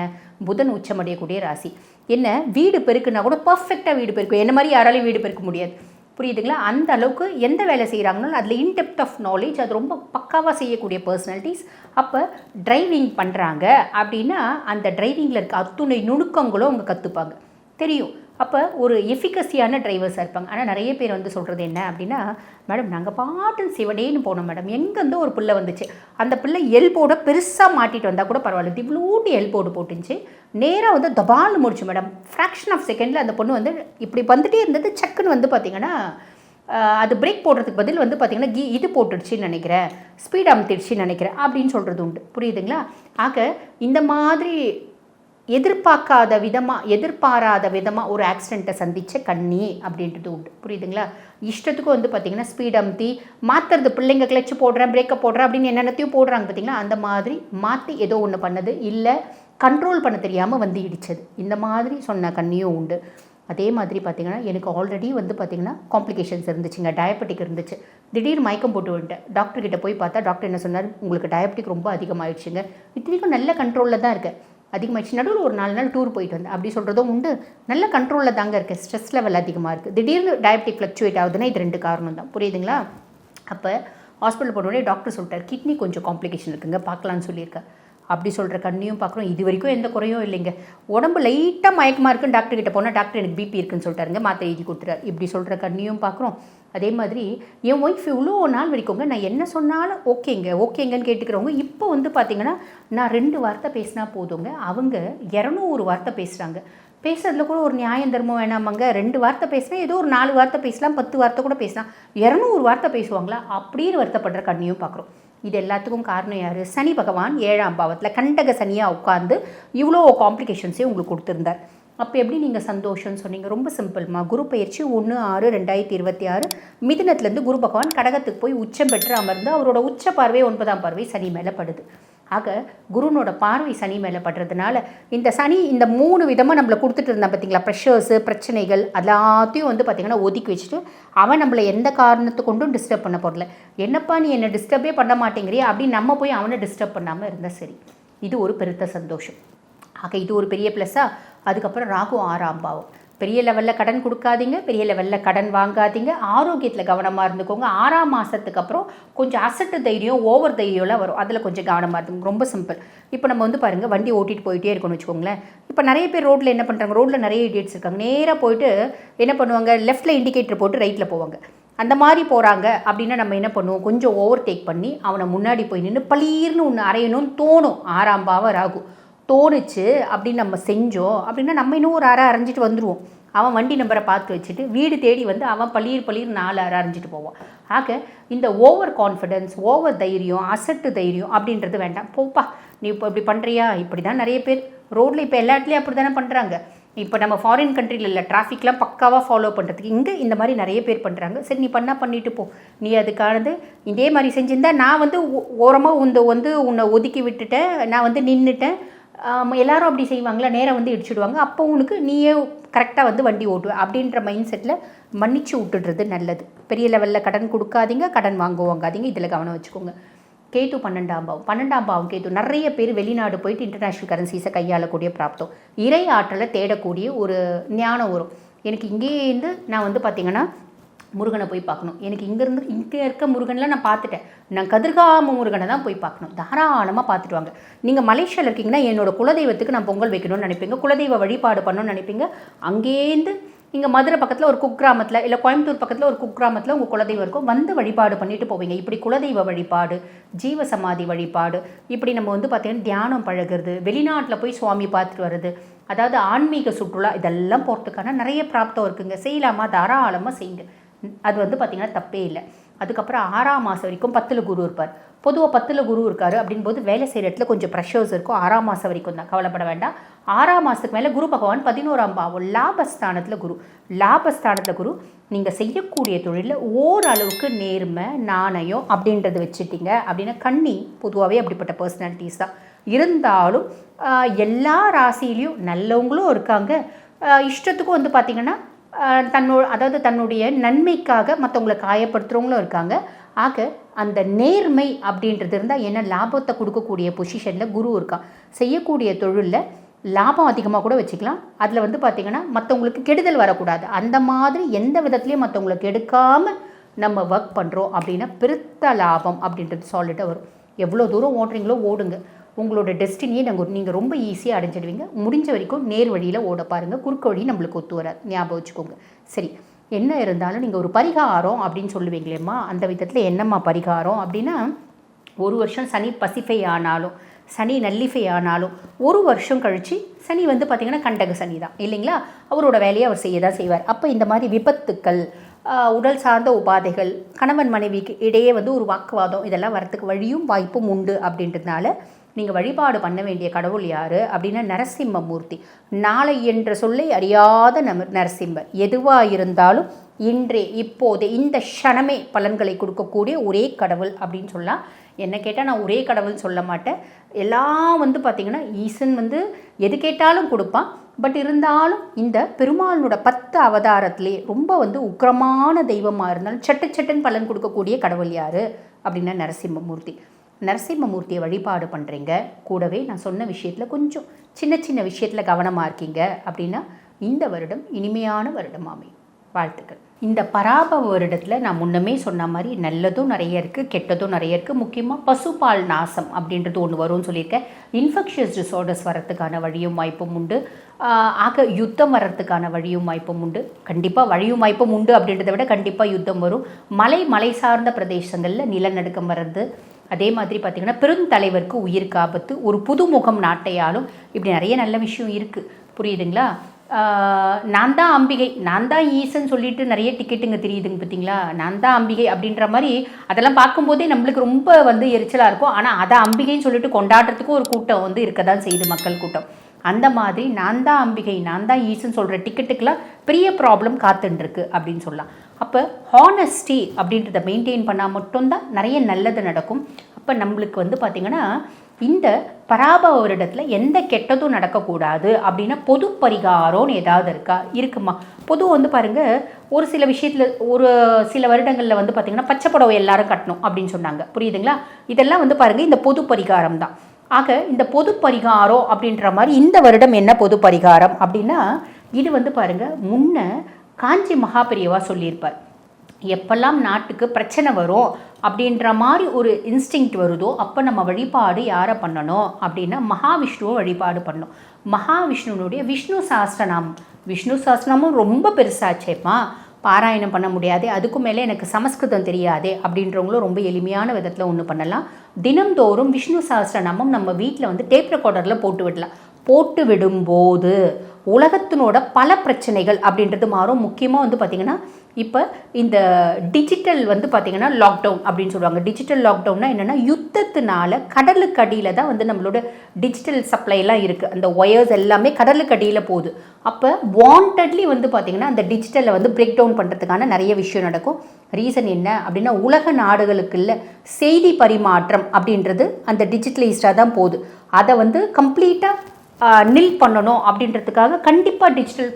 புதன் உச்சமடையக்கூடிய ராசி. என்ன வீடு பெருக்குன்னா கூட பர்ஃபெக்டாக வீடு பெருக்கும். என்ன மாதிரி யாராலையும் வீடு பெருக்க முடியாது. புரியுதுங்களா? அந்த அளவுக்கு எந்த வேலை செய்கிறாங்கன்னா அதில் இன்டெப்த் ஆஃப் நாலேஜ், அது ரொம்ப பக்காவாக செய்யக்கூடிய பர்சனாலிட்டிஸ். அப்போ டிரைவிங் பண்ணுறாங்க அப்படின்னா அந்த டிரைவிங்கில் இருக்க அத்துணை நுணுக்கங்களும் அவங்க கற்றுப்பாங்க, தெரியும். அப்போ ஒரு எஃபிகசியான டிரைவர்ஸாக இருப்பாங்க. ஆனால் நிறைய பேர் சொல்கிறது என்ன அப்படின்னா, மேடம் நாங்கள் பாட்டுன்னு சிவனேன்னு போனோம் மேடம், எங்கேருந்தோ ஒரு பிள்ளை வந்துச்சு, அந்த பிள்ளை எல்போர்டை பெருசாக மாட்டிட்டு வந்தால் கூட பரவாயில்ல, இவ்வளோட்டு எல்போர்டு போட்டுச்சு, நேராக தபால்னு முடிச்சு மேடம். ஃப்ராக்ஷன் ஆஃப் செகண்டில் அந்த பொண்ணு இப்படி வந்துட்டே இருந்தது. சக்குன்னு பார்த்திங்கன்னா அது பிரேக் போடுறதுக்கு பதில் பார்த்திங்கன்னா இது போட்டுடுச்சின்னு நினைக்கிறேன், ஸ்பீட் அமுத்திடுச்சின்னு நினைக்கிறேன் அப்படின்னு சொல்கிறது உண்டு. புரியுதுங்களா? ஆக இந்த மாதிரி எதிர்பாராத விதமாக ஒரு ஆக்சிடெண்ட்டை சந்தித்த கன்னி அப்படின்றது உண்டு. புரியுதுங்களா? இஷ்டத்துக்கும் பார்த்திங்கன்னா ஸ்பீட் அமுத்தி மாற்றுறது, பிள்ளைங்க கிளச்சு போடுறேன், பிரேக்கப் போடுறேன் அப்படின்னு என்னென்னத்தையும் போடுறாங்க பார்த்திங்களா, அந்த மாதிரி மாற்றி ஏதோ ஒன்று பண்ணது, இல்லை கண்ட்ரோல் பண்ண தெரியாமல் இடிச்சது, இந்த மாதிரி சொன்ன கன்னியும் உண்டு. அதே மாதிரி பார்த்திங்கன்னா எனக்கு ஆல்ரெடி பார்த்திங்கன்னா காம்ப்ளிகேஷன்ஸ் இருந்துச்சுங்க, டயபெட்டிக் இருந்துச்சு. திடீர்னு மயக்கம் போட்டு விட்டேன். டாக்டர்கிட்ட போய் பார்த்தா டாக்டர் என்ன சொன்னார், உங்களுக்கு டயபெட்டிக் ரொம்ப அதிகமாகிடுச்சுங்க. இத்தனைக்கும் நல்ல கண்ட்ரோலில் தான் இருக்கேன், அதிகமாகிடுச்சு. நடுவில் ஒரு 4 நாள் டூர் போயிட்டு வந்தேன் அப்படி சொல்கிறதும் உண்டு. நல்ல கண்ட்ரோலில் தாங்க இருக்கேன், ஸ்ட்ரெஸ் லெவல் அதிகமாக இருக்குது, திடீர்னு டயபெட்டிக் ஃப்ளக்சுவேட் ஆகுதுன்னா இது 2 காரணம் தான். புரியுதுங்களா? அப்போ ஹாஸ்பிட்டல் போனோடனே டாக்டர் சொல்லிட்டார், கிட்னி கொஞ்சம் காம்ப்ளிகேஷன் இருக்குங்க, பார்க்கலான்னு சொல்லியிருக்கேன். அப்படி சொல்கிற கண்ணியும் பார்க்குறோம். இது வரைக்கும் எந்த குறையும் இல்லைங்க. உடம்பு லைட்டாக மயக்கமாக இருக்குன்னு டாக்டர்கிட்ட போனால் டாக்டர் எனக்கு பிபி இருக்குன்னு சொல்லிட்டாருங்க, மாத்திரை எழுதி கொடுத்துட்டார். இப்படி சொல்கிற கண்ணியும் பார்க்குறோம். அதே மாதிரி என் ஒய்ஃப் இவ்வளோ நாள் வரைக்குங்க நான் என்ன சொன்னாலும் ஓகேங்கன்னு கேட்டுக்கிறவங்க இப்போ பார்த்திங்கன்னா நான் 2 வார்த்தை பேசினா போதுங்க, அவங்க 200 வார்த்தை பேசுகிறாங்க. பேசுறதுல கூட ஒரு நியாயம் தர்மம் வேணாமாங்க. 2 வார்த்தை பேசினா ஏதோ ஒரு 4 வார்த்தை பேசலாம், 10 வார்த்தை கூட பேசலாம், 200 வார்த்தை பேசுவாங்களா அப்படின்னு வருத்தப்படுற கண்ணியும் பார்க்குறோம். இது எல்லாத்துக்கும் காரணம் யார்? சனி பகவான் 7ஆம் பாவத்தில் கண்டக சனியாக உட்காந்து இவ்வளோ காம்ப்ளிகேஷன்ஸே உங்களுக்கு கொடுத்துருந்தார். அப்போ எப்படி நீங்கள் சந்தோஷம்னு சொன்னீங்க? ரொம்ப சிம்பிள்மா. குரு பயிற்சி 1/6/2026 மிதுனத்துலேருந்து குரு பகவான் கடகத்துக்கு போய் உச்சம் பெற்று அமர்ந்து அவரோட உச்ச பார்வை 9ஆம் பார்வை சனி மேலே படுது. ஆக குருனோட பார்வை சனி மேலே படுறதுனால இந்த சனி இந்த 3 விதமாக நம்மளை கொடுத்துட்டு இருந்தான் பார்த்தீங்களா, ப்ரெஷர்ஸு, பிரச்சனைகள் எல்லாத்தையும் பார்த்திங்கன்னா ஒதுக்கி வச்சுட்டு அவன் நம்மளை எந்த காரணத்தை கொண்டும் டிஸ்டர்ப் பண்ண போடல. என்னப்பா நீ என்னை டிஸ்டர்பே பண்ண மாட்டேங்கிறியா அப்படின்னு நம்ம போய் அவனை டிஸ்டர்ப் பண்ணாமல் இருந்தால் சரி. இது ஒரு பெருத்த சந்தோஷம். ஆக இது ஒரு பெரிய ப்ளஸ்ஸாக. அதுக்கப்புறம் ராகு 6ஆம் பாவம். பெரிய லெவலில் கடன் கொடுக்காதீங்க, பெரிய லெவலில் கடன் வாங்காதீங்க, ஆரோக்கியத்தில் கவனமாக இருந்துக்கோங்க. 6ஆம் மாதத்துக்கு அப்புறம் கொஞ்சம் அசட்டு தைரியம், ஓவர் தைரியம்லாம் வரும், அதில் கொஞ்சம் கவனமாக இருந்துங்க. ரொம்ப சிம்பிள். இப்போ நம்ம பாருங்கள், வண்டி ஓட்டிகிட்டு போயிட்டே இருக்கணும்னு வச்சுக்கோங்களேன். இப்போ நிறைய பேர் ரோட்டில் என்ன பண்ணுறாங்க, ரோட்டில் நிறைய இடியட்ஸ் இருக்காங்க, நேராக போயிட்டு என்ன பண்ணுவாங்க, லெஃப்ட்டில் இண்டிகேட்டர் போட்டு ரைட்டில் போவாங்க. அந்த மாதிரி போகிறாங்க அப்படின்னா நம்ம என்ன பண்ணுவோம், கொஞ்சம் ஓவர் டேக் பண்ணி அவனை முன்னாடி போய் நின்று பளீர்னு ஒன்று அரையணும்னு தோணும். 6ஆம் பாவம் ராகு தோணுச்சு அப்படின்னு நம்ம செஞ்சோம் அப்படின்னா நம்ம இன்னும் ஒரு அரை அரைஞ்சிட்டு வந்துடுவோம். அவன் வண்டி நம்பரை பார்த்து வச்சுட்டு வீடு தேடி அவன் பளீர் 4 அரை அரைஞ்சிட்டு போவான். ஆக இந்த ஓவர் கான்ஃபிடென்ஸ், ஓவர் தைரியம், அசட்டு தைரியம் அப்படின்றது வேண்டாம். போப்பா நீ இப்போ இப்படி பண்ணுறியா, இப்படி தான் நிறைய பேர் ரோட்டில் இப்போ எல்லா இடத்துலையும் அப்படி தானே பண்ணுறாங்க. இப்போ நம்ம ஃபாரின் கண்ட்ரியில் இல்லை, டிராஃபிக்லாம் பக்காவாக ஃபாலோ பண்ணுறதுக்கு இங்கே இந்த மாதிரி நிறைய பேர் பண்ணுறாங்க. சரி நீ பண்ணிட்டு போ, நீ அதுக்கானது இதே மாதிரி செஞ்சுருந்தா நான் ஓரமாக உன்னை ஒதுக்கி விட்டுட்டேன், நான் நின்றுட்டேன். எல்லாரும் அப்படி செய்வாங்களா, நேராக இடிச்சுடுவாங்க. அப்போ உனக்கு நீயே கரெக்டாக வண்டி ஓட்டுவேன் அப்படின்ற மைண்ட் செட்டில் மன்னிச்சு விட்டுடுறது நல்லது. பெரிய லெவலில் கடன் கொடுக்காதீங்க, கடன் வாங்காதீங்க, இதில் கவனம் வச்சுக்கோங்க. கேது 12ஆம் பாவம். 12ஆம் பாவம் கேது நிறைய பேர் வெளிநாடு போயிட்டு இன்டர்நேஷ்னல் கரன்சிஸை கையாளக்கூடிய பிராப்தம், இறை ஆற்றலை தேடக்கூடிய ஒரு ஞானம் வரும். எனக்கு இங்கேருந்து நான் வந்து பார்த்திங்கன்னா முருகனை போய் பார்க்கணும், எனக்கு இங்கே இருக்க முருகன்லாம் நான் பார்த்துட்டேன், நான் கதிர்காம முருகனை தான் போய் பார்க்கணும், தாராளமாக பார்த்துட்டு வாங்க. நீங்கள் மலேசியாவில் இருக்கீங்கன்னா என்னோடய குலதெய்வத்துக்கு நான் பொங்கல் வைக்கணும்னு நினைப்பீங்க, குலதெய்வ வழிபாடு பண்ணணும்னு நினைப்பீங்க. அங்கேருந்து இங்கே மதுரை பக்கத்தில் ஒரு குக்கிராமத்தில் இல்லை கோயம்புத்தூர் பக்கத்தில் ஒரு குக்கிராமத்தில் உங்கள் குலதெய்வம் இருக்கும், வந்து வழிபாடு பண்ணிட்டு போவீங்க. இப்படி குலதெய்வ வழிபாடு, ஜீவ சமாதி வழிபாடு, இப்படி நம்ம வந்து பார்த்திங்கன்னா தியானம் பழகிறது, வெளிநாட்டில் போய் சுவாமி பார்த்துட்டு வர்றது, அதாவது ஆன்மீக சுற்றுலா, இதெல்லாம் போகிறதுக்கான நிறைய பிராப்தம் இருக்குங்க. செய்யலாமா? தாராளமாக செய்யுங்க. அது வந்து பார்த்திங்கன்னா தப்பே இல்லை. அதுக்கப்புறம் 6ஆம் மாதம் வரைக்கும் 10ல் குரு இருப்பார். பொதுவாக 10ல் குரு இருக்காரு அப்படின்போது வேலை செய்கிற இடத்துல கொஞ்சம் ப்ரெஷர்ஸ் இருக்கும். 6ஆம் மாதம் வரைக்கும் தான், கவலைப்பட வேண்டாம். 6ஆம் மாதத்துக்கு மேலே குரு பகவான் 11ஆம் பாவம் லாபஸ்தானத்தில் குரு. லாபஸ்தானத்தில் குரு நீங்கள் செய்யக்கூடிய தொழிலில் ஓரளவுக்கு நேர்மை நாணயம் அப்படின்றத வச்சுட்டிங்க அப்படின்னா, கன்னி பொதுவாகவே அப்படிப்பட்ட பர்சனாலிட்டிஸ் தான். இருந்தாலும் எல்லா ராசியிலையும் நல்லவங்களும் இருக்காங்க, இஷ்டத்துக்கும் வந்து பார்த்திங்கன்னா அதாவது தன்னுடைய நன்மைக்காக மற்றவங்களை காயப்படுத்துகிறவங்களும் இருக்காங்க. ஆக அந்த நேர்மை அப்படின்றது இருந்தால் என்ன, லாபத்தை கொடுக்கக்கூடிய பொசிஷனில் குரு இருக்கான். செய்யக்கூடிய தொழிலில் லாபம் அதிகமாக கூட வச்சுக்கலாம். அதில் வந்து பார்த்திங்கன்னா மற்றவங்களுக்கு கெடுதல் வரக்கூடாது. அந்த மாதிரி எந்த விதத்துலேயும் மற்றவங்களை கெடுக்காமல் நம்ம ஒர்க் பண்ணுறோம் அப்படின்னா பெருத்த லாபம் அப்படின்றது சாலிட்டாக வரும். எவ்வளோ தூரம் ஓடுறீங்களோ ஓடுங்க, உங்களோட டெஸ்டினியை நீங்கள் ரொம்ப ஈஸியாக அடைஞ்சிடுவீங்க. முடிஞ்ச வரைக்கும் நேர் வழியில் ஓட பாருங்கள், குறுக்க வழி நம்மளுக்கு ஒத்து வராது, ஞாபகம் வச்சுக்கோங்க. சரி, என்ன இருந்தாலும் நீங்கள் ஒரு பரிகாரம் அப்படின்னு சொல்லுவீங்களேம்மா, அந்த விதத்தில் என்னம்மா பரிகாரம் அப்படின்னா, ஒரு வருஷம் சனி பசிஃபை ஆனாலும் சனி நல்லிஃபை ஆனாலும் ஒரு வருஷம் கழித்து சனி வந்து பார்த்திங்கன்னா கண்டக சனி தான் இல்லைங்களா, அவரோட வேலையை அவர் செய்ய தான் செய்வார். அப்போ இந்த மாதிரி விபத்துக்கள், உடல் சார்ந்த உபாதைகள், கணவன் மனைவிக்கு இடையே வந்து ஒரு வாக்குவாதம், இதெல்லாம் வரத்துக்கு வழியும் வாய்ப்பும் உண்டு. அப்படின்றதுனால நீங்கள் வழிபாடு பண்ண வேண்டிய கடவுள் யார் அப்படின்னா நரசிம்ம மூர்த்தி. நாளை என்ற சொல்லை அறியாத நரசிம்மர். எதுவாக இருந்தாலும் இன்றே இப்போதே இந்த க்ஷணமே பலன்களை கொடுக்கக்கூடிய ஒரே கடவுள் அப்படின்னு சொல்லலாம். என்ன கேட்டால் நான் ஒரே கடவுள் சொல்ல மாட்டேன். எல்லாம் வந்து பார்த்திங்கன்னா ஈசன் வந்து எது கேட்டாலும் கொடுப்பான். பட் இருந்தாலும் இந்த பெருமாளோட 10 அவதாரத்திலே ரொம்ப வந்து உக்கிரமான தெய்வமாக இருந்தாலும் சட்டுன்னு பலன் கொடுக்கக்கூடிய கடவுள் யார் அப்படின்னா நரசிம்மமூர்த்தி. நரசிம்மமூர்த்தியை வழிபாடு பண்ணுறீங்க, கூடவே நான் சொன்ன விஷயத்தில் கொஞ்சம் சின்ன விஷயத்தில் கவனமாக இருக்கீங்க அப்படின்னா இந்த வருடம் இனிமையான வருடம் அமையும். வாழ்த்துக்கள். இந்த பராபவ வருடத்தில் நான் முன்னமே சொன்ன மாதிரி நல்லதும் நிறைய இருக்குது, கெட்டதும் நிறைய இருக்குது. முக்கியமாக பசுபால் நாசம் அப்படின்றது ஒன்று வரும்னு சொல்லியிருக்கேன். இன்ஃபெக்ஷியஸ் டிஸார்டர்ஸ் வரத்துக்கான வழியும் வாய்ப்பும் உண்டு. ஆக யுத்தம் வர்றதுக்கான வழியும் வாய்ப்பும் உண்டு. கண்டிப்பாக வழியும் வாய்ப்பும் உண்டு அப்படின்றத விட கண்டிப்பாக யுத்தம் வரும். மலை சார்ந்த பிரதேசங்களில் நிலநடுக்கம் வர்றது, அதே மாதிரி பார்த்திங்கன்னா பெருந்தலைவருக்கு உயிருக்கு ஆபத்து, ஒரு புதுமுகம் நாட்டையாலும், இப்படி நிறைய நல்ல விஷயம் இருக்குது. புரியுதுங்களா? நான் தான் அம்பிகை, நான் தான் ஈசன் சொல்லிட்டு நிறைய டிக்கெட்டுங்க தெரியுதுங்க பார்த்தீங்களா, நான் தான் அம்பிகை அப்படின்ற மாதிரி அதெல்லாம் பார்க்கும்போதே நம்மளுக்கு ரொம்ப வந்து எரிச்சலாக இருக்கும். ஆனால் அதை அம்பிகைன்னு சொல்லிட்டு கொண்டாடுறதுக்கும் ஒரு கூட்டம் வந்து இருக்க தான் செய்யுது, மக்கள் கூட்டம். அந்த மாதிரி நான் தான் அம்பிகை நான் தான் ஈசன் சொல்கிற டிக்கெட்டுக்கெலாம் பெரிய ப்ராப்ளம் காத்துட்டுருக்கு அப்படின்னு சொல்லலாம். அப்போ ஹானஸ்டி அப்படின்றத மெயின்டைன் பண்ணால் மட்டும்தான் நிறைய நல்லது நடக்கும். அப்போ நம்மளுக்கு வந்து பார்த்திங்கன்னா இந்த பராபவ வருடத்தில் எந்த கெட்டதும் நடக்கக்கூடாது அப்படின்னா பொது பரிகாரம்னு ஏதாவது இருக்குமா? பொது வந்து பாருங்கள், ஒரு சில விஷயத்தில் ஒரு சில வருடங்களில் வந்து பார்த்திங்கன்னா பச்சை புடவை எல்லாரும் கட்டணும் அப்படின்னு சொன்னாங்க. புரியுதுங்களா? இதெல்லாம் வந்து பாருங்கள் இந்த பொது பரிகாரம் தான். ஆக இந்த பொது பரிகாரம் அப்படின்ற மாதிரி இந்த வருடம் என்ன பொது பரிகாரம் அப்படின்னா, இது வந்து பாருங்கள் முன்ன காஞ்சி மகாபெரியவா சொல்லியிருப்பார். எப்பெல்லாம் நாட்டுக்கு பிரச்சனை வரும் அப்படின்ற மாதிரி ஒரு இன்ஸ்டிங்க்ட் வருதோ அப்போ நம்ம வழிபாடு யாரை பண்ணணும் அப்படின்னா மகாவிஷ்ணுவை வழிபாடு பண்ணணும். மகாவிஷ்ணுனுடைய விஷ்ணு சாஸ்திரநாமம் ரொம்ப பெருசாச்சேப்பா, பாராயணம் பண்ண முடியாது, அதுக்கும் மேலே எனக்கு சமஸ்கிருதம் தெரியாதே அப்படின்றவங்களும் ரொம்ப எளிமையான விதத்தில் ஒன்று பண்ணலாம். தினம்தோறும் விஷ்ணு சாஸ்திரநாமம் நம்ம வீட்டில் வந்து டேப் ரெக்கார்டரில் போட்டு விடலாம். போட்டு விடும்போது உலகத்தினோட பல பிரச்சனைகள் அப்படின்றது மாறும். முக்கியமாக வந்து பார்த்திங்கன்னா இப்போ இந்த டிஜிட்டல் வந்து பார்த்திங்கன்னா லாக்டவுன் அப்படின்னு சொல்லுவாங்க. டிஜிட்டல் லாக்டவுன்னா என்னென்னா யுத்தத்தினால கடலுக்கு அடியில் தான் வந்து நம்மளோட டிஜிட்டல் சப்ளைலாம் இருக்குது. அந்த ஒயர்ஸ் எல்லாமே கடலுக்கு அடியில் போகுது. அப்போ வாண்டட்லி வந்து பார்த்திங்கன்னா அந்த டிஜிட்டலை வந்து பிரேக் டவுன் பண்ணுறதுக்கான நிறைய விஷயம் நடக்கும். ரீசன் என்ன அப்படின்னா உலக நாடுகளுக்குள்ள செய்தி பரிமாற்றம் அப்படின்றது அந்த டிஜிட்டலைஸ்டாக தான் போகுது. அதை வந்து கம்ப்ளீட்டாக நில் பண்ணணும் அப்படின்றதுக்காக கண்டிப்பாக டிஜிட்டல்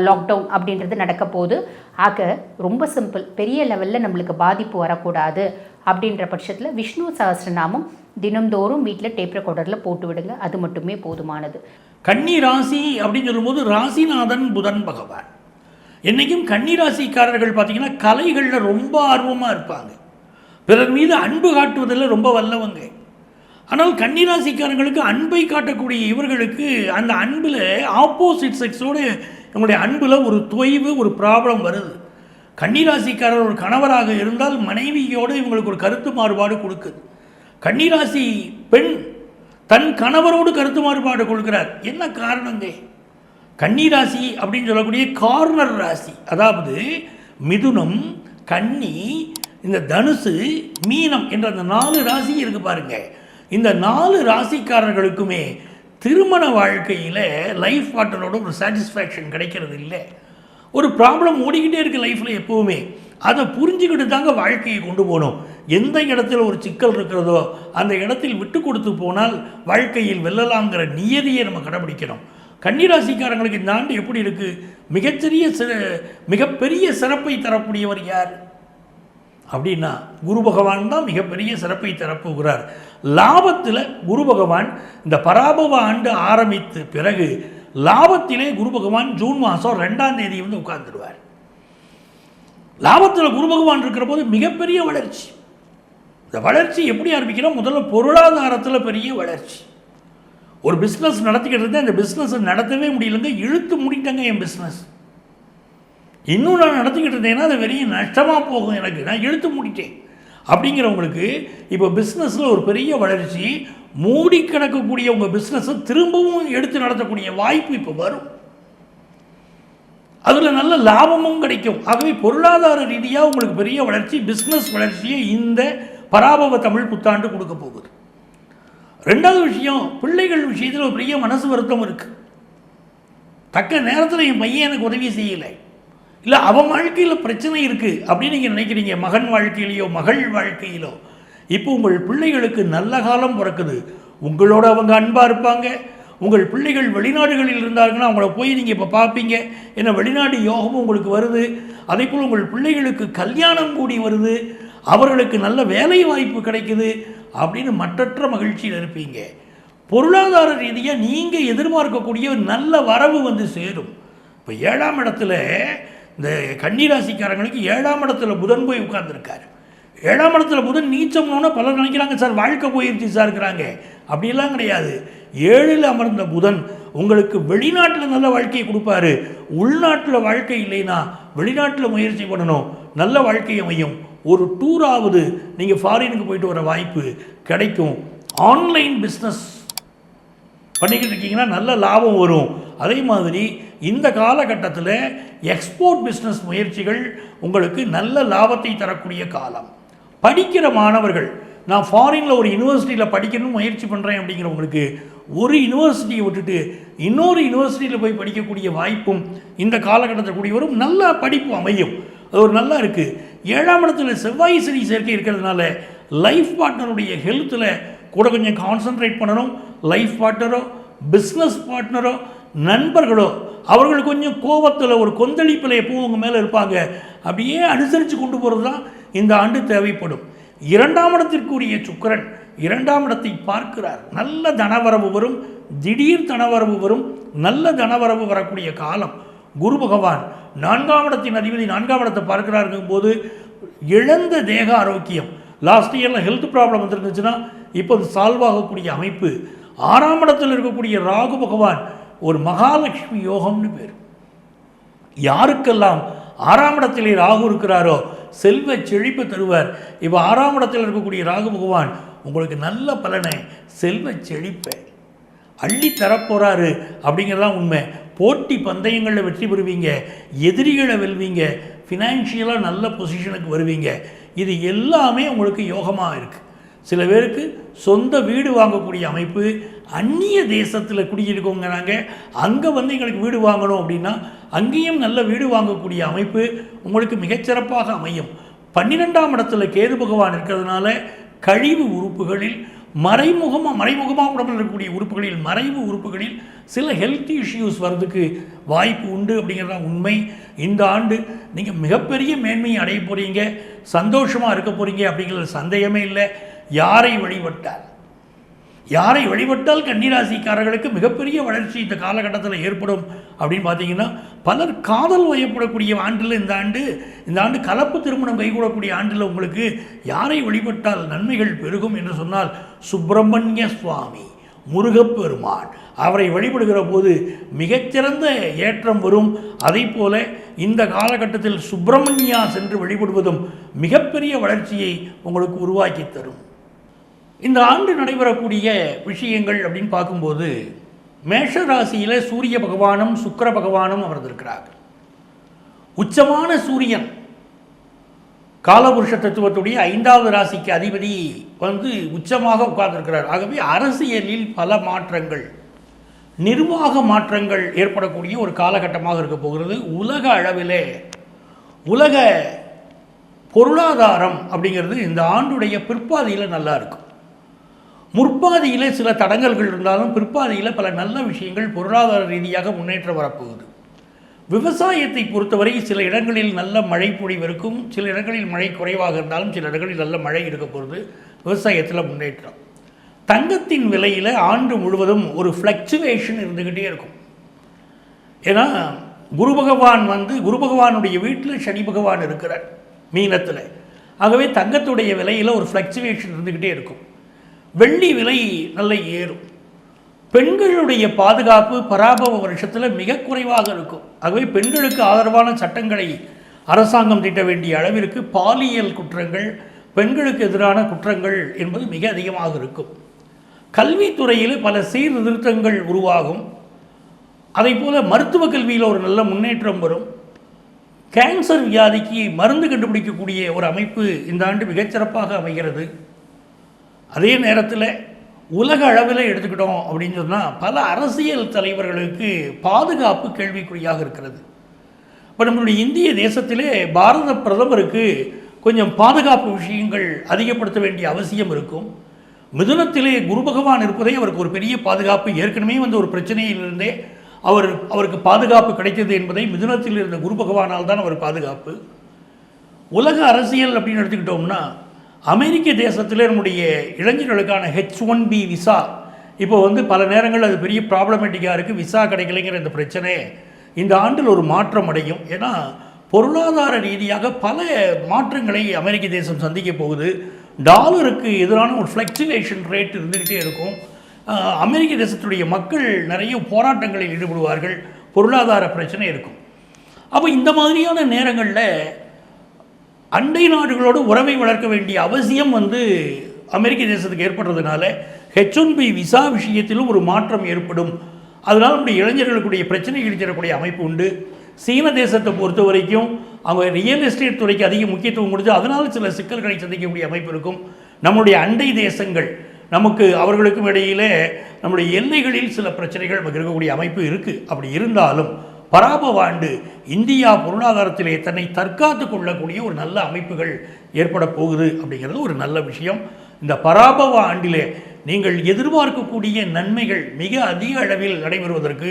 லாக்டவுன் அப்படின்றது நடக்க போகுது. ஆக ரொம்ப சிம்பிள், பெரிய லெவலில் நம்மளுக்கு பாதிப்பு வரக்கூடாது அப்படின்ற பட்சத்தில் விஷ்ணு சஹஸ்ரநாமம் தினம்தோறும் வீட்டில் டேப் ரெக்கார்டரில் போட்டு விடுங்க. அது மட்டுமே போதுமானது. கன்னி ராசி அப்படின்னு சொல்லும்போது ராசிநாதன் புதன் பகவான். என்றைக்கும் கன்னி ராசிக்காரர்கள் பார்த்தீங்கன்னா கலைகளில் ரொம்ப ஆர்வமாக இருப்பாங்க, பிறர் மீது அன்பு காட்டுவதில் ரொம்ப வல்லவங்க. ஆனால் கன்னிராசிக்காரங்களுக்கு அன்பை காட்டக்கூடிய இவர்களுக்கு அந்த அன்பில் ஆப்போசிட் செக்ஸோடு இவங்களுடைய அன்பில் ஒரு தொய்வு, ஒரு ப்ராப்ளம் வருது. கன்னிராசிக்காரர் ஒரு கணவராக இருந்தால் மனைவியோடு இவங்களுக்கு ஒரு கருத்து மாறுபாடு கொடுக்குது. கன்னிராசி பெண் தன் கணவரோடு கருத்து மாறுபாடு கொடுக்கிறார். என்ன காரணங்க? கன்னிராசி அப்படின்னு சொல்லக்கூடிய கார்னர் ராசி, அதாவது மிதுனம், கன்னி, இந்த தனுசு, மீனம் என்ற அந்த 4 ராசி இருக்கு பாருங்க. இந்த 4 ராசிக்காரர்களுக்குமே திருமண வாழ்க்கையில் லைஃப் பார்ட்னரோட ஒரு சாட்டிஸ்ஃபேக்ஷன் கிடைக்கிறது இல்லை. ஒரு ப்ராப்ளம் ஓடிக்கிட்டே இருக்குது லைஃப்பில் எப்போவுமே. அதை புரிஞ்சுக்கிட்டு தாங்க வாழ்க்கையை கொண்டு போகணும். எந்த இடத்துல ஒரு சிக்கல் இருக்கிறதோ அந்த இடத்தில் விட்டு கொடுத்து போனால் வாழ்க்கையில் வெல்லலாங்கிற நியதியை நம்ம கடைபிடிக்கணும். கன்னிராசிக்காரங்களுக்கு இந்த ஆண்டு எப்படி இருக்குது? மிகப்பெரிய சிறப்பை தரக்கூடியவர் யார் அப்படின்னா குரு பகவான் தான் மிகப்பெரிய சிறப்பை தரப்போகிறார். லாபத்தில் குரு பகவான் இந்த பராபவ ஆண்டு ஆரம்பித்து பிறகு லாபத்திலே குரு பகவான் ஜூன் மாதம் 2ஆம் தேதி வந்து உட்கார்ந்துடுவார். லாபத்தில் குரு பகவான் இருக்கிற போது மிகப்பெரிய வளர்ச்சி. இந்த வளர்ச்சி எப்படி ஆரம்பிக்கிறோம்? முதல்ல பொருளாதாரத்தில் பெரிய வளர்ச்சி. ஒரு பிஸ்னஸ் நடத்திக்கிட்டு இருந்தேன், இந்த பிஸ்னஸை நடத்தவே முடியலங்க, இழுத்து முடிட்டேங்க என் பிஸ்னஸ். இன்னும் நான் நடத்திக்கிட்டு இருந்தேன்னா அது பெரிய நஷ்டமாக போகும், எனக்கு நான் இழுத்து மூடிட்டேன் அப்படிங்கிறவங்களுக்கு இப்போ பிஸ்னஸில் ஒரு பெரிய வளர்ச்சி. மூடி கிடக்கக்கூடிய உங்கள் பிஸ்னஸை திரும்பவும் எடுத்து நடத்தக்கூடிய வாய்ப்பு இப்போ வரும். அதில் நல்ல லாபமும் கிடைக்கும். ஆகவே பொருளாதார ரீதியாக உங்களுக்கு பெரிய வளர்ச்சி, பிஸ்னஸ் வளர்ச்சியை இந்த பராபவ தமிழ் புத்தாண்டு கொடுக்க போகுது. 2வது விஷயம், பிள்ளைகள் விஷயத்தில் ஒரு பெரிய மனசு வருத்தம் இருக்குது. தக்க நேரத்தில் என் பையன் எனக்கு உதவி செய்யலை, இல்லை அவன் வாழ்க்கையில் பிரச்சனை இருக்குது அப்படின்னு நீங்கள் நினைக்கிறீங்க. மகன் வாழ்க்கையிலையோ மகள் வாழ்க்கையிலோ இப்போ உங்கள் பிள்ளைகளுக்கு நல்ல காலம் பிறக்குது. உங்களோட அவங்க அன்பாக இருப்பாங்க. உங்கள் பிள்ளைகள் வெளிநாடுகளில் இருந்தாங்கன்னா அவங்கள போய் நீங்கள் இப்போ பார்ப்பீங்க. ஏன்னா வெளிநாடு யோகமும் உங்களுக்கு வருது. அதே போல் உங்கள் பிள்ளைகளுக்கு கல்யாணம் கூடி வருது, அவர்களுக்கு நல்ல வேலை வாய்ப்பு கிடைக்குது அப்படின்னு மற்றற்ற மகிழ்ச்சியில் இருப்பீங்க. பொருளாதார ரீதியாக நீங்கள் எதிர்பார்க்கக்கூடிய நல்ல வரவு வந்து சேரும். இப்போ 7ஆம் இடத்துல இந்த கன்னிராசிக்காரங்களுக்கு 7ஆம் இடத்துல புதன் போய் உட்கார்ந்துருக்காரு. 7ஆம் இடத்துல புதன் நீச்சம்னோன்னா பலர் நினைக்கிறாங்க சார் வாழ்க்கை போயிருச்சு சார் இருக்கிறாங்க. அப்படியெல்லாம் கிடையாது. 7ல் அமர்ந்த புதன் உங்களுக்கு வெளிநாட்டில் நல்ல வாழ்க்கையை கொடுப்பாரு. உள்நாட்டில் வாழ்க்கை இல்லைன்னா வெளிநாட்டில் முயற்சி பண்ணணும், நல்ல வாழ்க்கை அமையும். ஒரு டூராவது நீங்கள் ஃபாரினுக்கு போயிட்டு வர வாய்ப்பு கிடைக்கும். ஆன்லைன் பிஸ்னஸ் பண்ணிக்கிட்டு இருக்கீங்கன்னா நல்ல லாபம் வரும். அதே மாதிரி இந்த காலகட்டத்தில் எக்ஸ்போர்ட் பிஸ்னஸ் முயற்சிகள் உங்களுக்கு நல்ல லாபத்தை தரக்கூடிய காலம். படிக்கிற மாணவர்கள், நான் ஃபாரினில் ஒரு யூனிவர்சிட்டியில் படிக்கணும்னு முயற்சி பண்ணுறேன் அப்படிங்கிறவங்களுக்கு ஒரு யூனிவர்சிட்டியை விட்டுட்டு இன்னொரு யூனிவர்சிட்டியில் போய் படிக்கக்கூடிய வாய்ப்பும் இந்த காலகட்டத்தில் கூடிய வரும். நல்ல படிப்பு அமையும். அது ஒரு நல்லா இருக்குது. 7ஆம் இடத்துல செவ்வாய் சனி சேர்க்கை இருக்கிறதுனால லைஃப் பார்ட்னருடைய ஹெல்த்தில் கூட கொஞ்சம் கான்சன்ட்ரேட் பண்ணணும். லைஃப் பார்ட்னரோ பிஸ்னஸ் பார்ட்னரோ நண்பர்களோ அவர்கள் கொஞ்சம் கோபத்தில் ஒரு கொந்தளிப்பில் எப்பவும் உங்கள் மேலே இருப்பாங்க. அப்படியே அனுசரித்து கொண்டு போகிறது தான் இந்த ஆண்டு தேவைப்படும். 2ஆம் இடத்திற்குரிய சுக்கிரன் 2ஆம் இடத்தை பார்க்கிறார். நல்ல தனவரவு வரும், திடீர் தனவரவு வரும், நல்ல தனவரவு வரக்கூடிய காலம். குரு பகவான் 4ஆம் இடத்தின் அதிபதி 4ஆம் இடத்தை பார்க்கிறாருங்கும் போது இழந்த தேக ஆரோக்கியம், லாஸ்ட் இயரில் ஹெல்த் ப்ராப்ளம் வந்துருந்துச்சுன்னா இப்போ அது சால்வ் ஆகக்கூடிய அமைப்பு. 6ஆம் இடத்தில் இருக்கக்கூடிய ராகு பகவான் ஒரு மகாலட்சுமி யோகம்னு பேர். யாருக்கெல்லாம் 6ஆம் இடத்திலே ராகு இருக்கிறாரோ செல்வ செழிப்பை தருவார். இப்போ 6ஆம் இடத்தில் இருக்கக்கூடிய ராகு பகவான் உங்களுக்கு நல்ல பலனை, செல்வ செழிப்பை அள்ளி தரப்போகிறாரு அப்படிங்கிறதான் உண்மை. போட்டி பந்தயங்களில் வெற்றி பெறுவீங்க, எதிரிகளை வெல்வீங்க, ஃபினான்ஷியலாக நல்ல பொசிஷனுக்கு வருவீங்க. இது எல்லாமே உங்களுக்கு யோகமாக இருக்குது. சில பேருக்கு சொந்த வீடு வாங்கக்கூடிய அமைப்பு, அந்நிய தேசத்தில் குடியிருக்கோங்கிறாங்க, அங்கே வந்து எங்களுக்கு வீடு வாங்கணும் அப்படின்னா அங்கேயும் நல்ல வீடு வாங்கக்கூடிய அமைப்பு உங்களுக்கு மிகச்சிறப்பாக அமையும். 12ஆம் இடத்துல கேது பகவான் இருக்கிறதுனால கழிவு உறுப்புகளில் மறைமுகமாக உடம்பில் இருக்கக்கூடிய உறுப்புகளில், மறைவு உறுப்புகளில் சில ஹெல்த் இஷ்யூஸ் வர்றதுக்கு வாய்ப்பு உண்டு அப்படிங்கிறதான் உண்மை. இந்த ஆண்டு நீங்கள் மிகப்பெரிய மேன்மையை அடைய போகிறீங்க, சந்தோஷமாக இருக்க போகிறீங்க அப்படிங்கிறது சந்தேகமே இல்லை. யாரை வழிபட்டால் கன்னிராசிக்காரர்களுக்கு மிகப்பெரிய வளர்ச்சி இந்த காலகட்டத்தில் ஏற்படும் அப்படின்னு பார்த்தீங்கன்னா, பலர் காதல் வயப்படக்கூடிய ஆண்டில் இந்த ஆண்டு கலப்பு திருமணம் கைகூடக்கூடிய ஆண்டில் உங்களுக்கு யாரை வழிபட்டால் நன்மைகள் பெருகும் என்று சொன்னால், சுப்பிரமணிய சுவாமி, முருகப்பெருமான், அவரை வழிபடுகிற போது மிகச்சிறந்த ஏற்றம் வரும். அதை போல இந்த காலகட்டத்தில் சுப்பிரமணியா சென்று வழிபடுவதும் மிகப்பெரிய வளர்ச்சியை உங்களுக்கு உருவாக்கி தரும். இந்த ஆண்டு நடைபெறக்கூடிய விஷயங்கள் அப்படின்னு பார்க்கும்போது, மேஷ ராசியில் சூரிய பகவானும் சுக்கிர பகவானும் அமர்ந்திருக்கிறார்கள். உச்சமான சூரியன் காலபுருஷ தத்துவத்துடைய 5வது ராசிக்கு அதிபதி உச்சமாக உட்கார்ந்திருக்கிறார். ஆகவே அரசியலில் பல மாற்றங்கள், நிர்வாக மாற்றங்கள் ஏற்படக்கூடிய ஒரு காலகட்டமாக இருக்க போகிறது. உலக அளவிலே உலக பொருளாதாரம் அப்படிங்கிறது இந்த ஆண்டுடைய பிற்பாதியில் நல்லா இருக்கும். முற்பாதியில் சில தடங்கல்கள் இருந்தாலும் பிற்பாதியில் பல நல்ல விஷயங்கள் பொருளாதார ரீதியாக முன்னேற்றம் வரப்போகுது. விவசாயத்தை பொறுத்தவரை சில இடங்களில் நல்ல மழை பொழிவு இருக்கும், சில இடங்களில் மழை குறைவாக இருந்தாலும் சில இடங்களில் நல்ல மழை இருக்க போகிறது. விவசாயத்தில் முன்னேற்றம். தங்கத்தின் விலையில் ஆண்டு முழுவதும் ஒரு ஃப்ளக்சுவேஷன் இருந்துக்கிட்டே இருக்கும். ஏன்னா குரு பகவானுடைய வீட்டில் சனி பகவான் இருக்கிறார் மீனத்தில். ஆகவே தங்கத்துடைய விலையில் ஒரு ஃப்ளக்சுவேஷன் இருந்துக்கிட்டே இருக்கும். வெள்ளி விலை நல்ல ஏறும். பெண்களுடைய பாதுகாப்பு பராபவ வருஷத்தில் மிக குறைவாக இருக்கும். ஆகவே பெண்களுக்கு ஆதரவான சட்டங்களை அரசாங்கம் தீட்ட வேண்டிய அளவிற்கு பாலியல் குற்றங்கள், பெண்களுக்கு எதிரான குற்றங்கள் என்பது மிக அதிகமாக இருக்கும். கல்வித்துறையில் பல சீர்திருத்தங்கள் உருவாகும். அதை போல மருத்துவ கல்வியில் ஒரு நல்ல முன்னேற்றம் வரும். கேன்சர் வியாதிக்கு மருந்து கண்டுபிடிக்கக்கூடிய ஒரு அமைப்பு இந்த ஆண்டு மிகச்சிறப்பாக அமைகிறது. அதே நேரத்தில் உலக அளவில் எடுத்துக்கிட்டோம் அப்படின்னு சொன்னால், பல அரசியல் தலைவர்களுக்கு பாதுகாப்பு கேள்விக்குறியாக இருக்கிறது. இப்போ நம்மளுடைய இந்திய தேசத்திலே பாரத பிரதமருக்கு கொஞ்சம் பாதுகாப்பு விஷயங்கள் அதிகப்படுத்த வேண்டிய அவசியம் இருக்கும். மிதுனத்திலே குரு பகவான் இருப்பதே அவருக்கு ஒரு பெரிய பாதுகாப்பு. ஏற்கனவே ஒரு பிரச்சனையிலிருந்தே அவருக்கு பாதுகாப்பு கிடைத்தது என்பதை மிதுனத்தில் இருந்த குரு பகவானால் தான் அவர் பாதுகாப்பு. உலக அரசியல் அப்படின்னு எடுத்துக்கிட்டோம்னா, அமெரிக்க தேசத்தில் நம்முடைய இளைஞர்களுக்கான H1B விசா இப்போ பல நேரங்கள் அது பெரிய ப்ராப்ளமேட்டிக்காக இருக்குது. விசா கிடைக்கலைங்கிற இந்த பிரச்சனை இந்த ஆண்டில் ஒரு மாற்றம் அடையும். ஏன்னா பொருளாதார ரீதியாக பல மாற்றங்களை அமெரிக்க தேசம் சந்திக்க போகுது. டாலருக்கு எதிரான ஒரு ஃப்ளக்சுவேஷன் ரேட் இருந்துக்கிட்டே இருக்கும். அமெரிக்க தேசத்துடைய மக்கள் நிறைய போராட்டங்களில் ஈடுபடுவார்கள். பொருளாதார பிரச்சனை இருக்கும். அப்போ இந்த மாதிரியான நேரங்களில் அண்டை நாடுகளோடு உறவை வளர்க்க வேண்டிய அவசியம் அமெரிக்க தேசத்துக்கு ஏற்படுறதுனால H1B விசா விஷயத்திலும் ஒரு மாற்றம் ஏற்படும். அதனால் நம்முடைய இளைஞர்களுக்குடைய பிரச்சனைகள் தரக்கூடிய அமைப்பு உண்டு. சீன தேசத்தை பொறுத்த வரைக்கும் அவங்க ரியல் எஸ்டேட் துறைக்கு அதிக முக்கியத்துவம் கொடுத்து அதனால் சில சிக்கல்களை சந்திக்கக்கூடிய அமைப்பு இருக்கும். நம்முடைய அண்டை தேசங்கள் அவர்களுக்கும் இடையிலே நம்முடைய எல்லைகளில் சில பிரச்சனைகள் இருக்கக்கூடிய அமைப்பு இருக்குது. அப்படி இருந்தாலும் பராபவ ஆண்டு இந்தியா பொருளாதாரத்திலே தன்னை தற்காத்து கொள்ளக்கூடிய ஒரு நல்ல அமைப்புகள் ஏற்பட போகுது அப்படிங்கிறது ஒரு நல்ல விஷயம். இந்த பராபவ ஆண்டிலே நீங்கள் எதிர்பார்க்கக்கூடிய நன்மைகள் மிக அதிக அளவில் நடைபெறுவதற்கு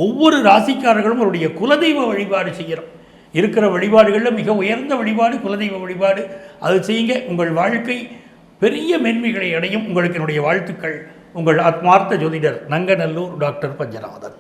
ஒவ்வொரு ராசிக்காரர்களும் அவருடைய குலதெய்வ வழிபாடு செய்கிறோம். இருக்கிற வழிபாடுகளில் மிக உயர்ந்த வழிபாடு குலதெய்வ வழிபாடு. அது செய்யுங்க, உங்கள் வாழ்க்கை பெரிய மேன்மைகளை அடையும். உங்களுக்கு என்னுடைய வாழ்த்துக்கள். உங்கள் ஆத்மார்த்த ஜோதிடர் நங்கநல்லூர் டாக்டர் பஞ்சநாதன்.